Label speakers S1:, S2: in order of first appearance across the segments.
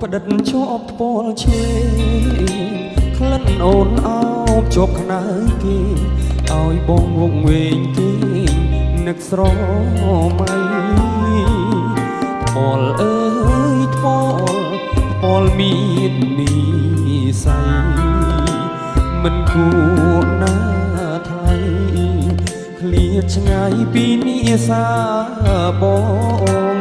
S1: ប្រឌិតជាប់ថ្ពាល់ឆ្វេងក្លិនអូនអោបជាប់ខ្នើយគេឲ្យបងវងវែងគេនឹកស្រមៃថ្ពាល់អើយថ្ពាល់មាននិស័យមិនគួរណាថ្លៃឃ្លាតឆ្ងាយពីនិសាបង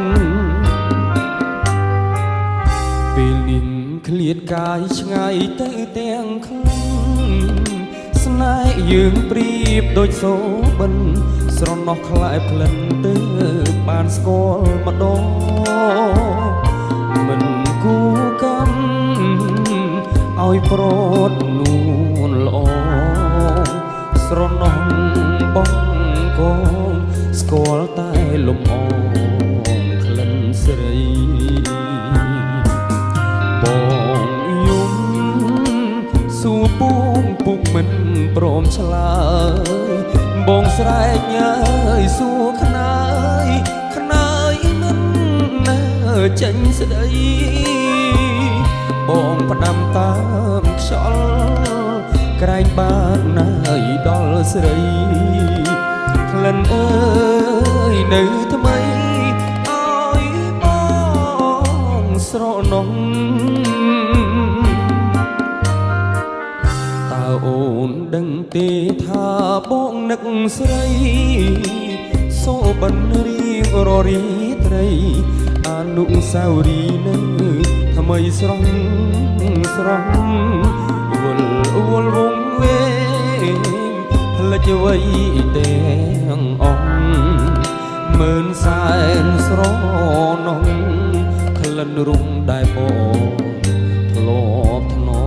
S1: ពេលនេះឃ្លាតកាយឆ្ងាយទៅទាំងខ្លួនស្នេហ៍យើងប្រៀបដូចសូបិនស្រណោះខ្លែបក្លិនទៅបានស្គាល់ម្ដងមិនគូកម្មឲ្យប្រត់នួនល្អស្រណោះបងកងស្គាល់តែលំអងក្លិនស្រីបងយំសួរពុកមិនព្រមឆ្លើយបងស្រែកញ៉ើយសួរខ្នើយមិននៅចេញស្ដីបងផ្ដាំតាមខ្យល់ក្រែងបានណាយដល់ស្រីក្លិនអើយនៅថ្មីឲ្យបងស្រណោះតើអូនដឹងទេថាបងនឹកស្រីសូបិនរៀងររីត្រីអនុស្សាវរីយ៍នៅថ្មីស្រស់វល់វងវែងផ្លិចអ្វីទាំងអស់មើលសែនស្រណោះក្លិនរុំដែលបងធ្លាប់ថ្នម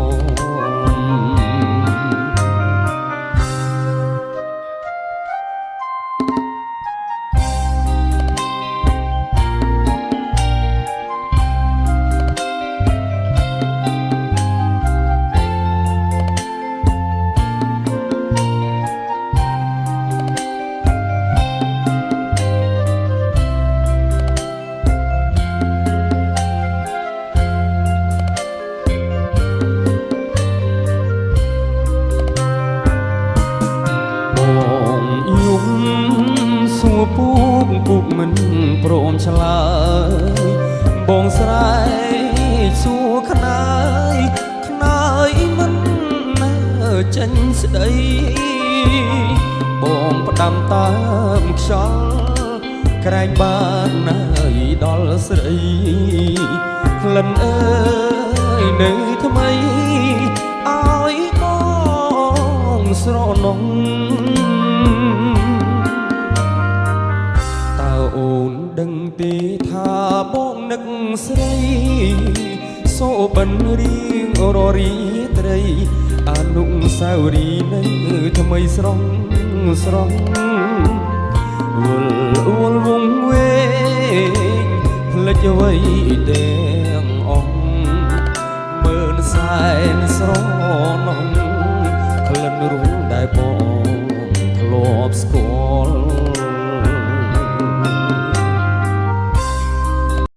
S1: សួរពុកមិនព្រមឆ្លើយបងស្រែកសួរខ្នើយមិននៅចេញស្ដីបងផ្ដាំតាមខ្យល់ក្រែងបានណាយដល់ស្រីក្លិនអើយនៅថ្មីឲ្យបងស្រណោះអូនដឹងទេថាបងនឹកស្រីសូបិនរៀងររីត្រីអនុស្សាវរីយ៍នៅថ្មីស្រស់វល់វងវែងផ្លិចអ្វីទេ